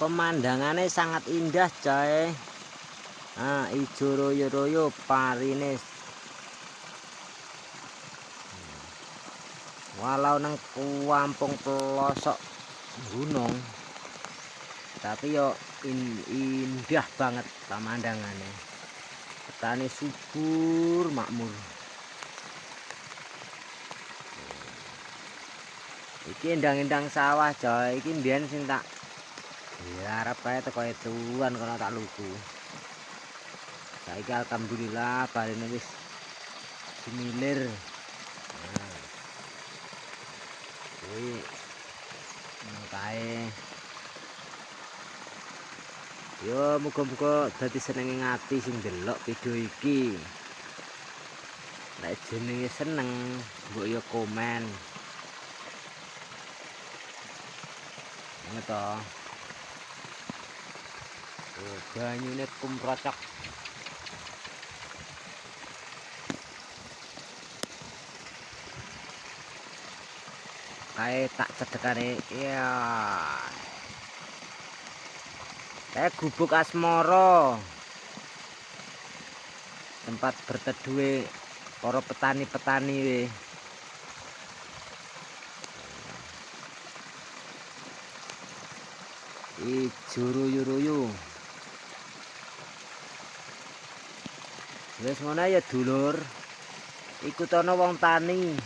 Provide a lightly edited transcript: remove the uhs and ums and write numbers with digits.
Pemandangannya sangat indah coy. Nah, ijo royo-royo parine. Walau nang kampung pelosok gunung, tapi yo indah banget pemandangannya. Petani subur makmur. Iki endang-endang sawah coy, iki mbiyen sing tak arep ae teko etuan kalau tak luku. Saiki alhamdulillah barene wis similir. Nah, kuwi kae. Yo muga-muga dadi senenge ngati sing ndelok video iki. Nek jenenge seneng, mbok yo komen. Ngono to. Oh, banyune kumrocok. Kae tak cedekane ya. Kayak gubuk asmara. Tempat berteduhe para petani-petani we. Ijo royo-royo. Wis ngono ya dulur. Ikutana wong tani.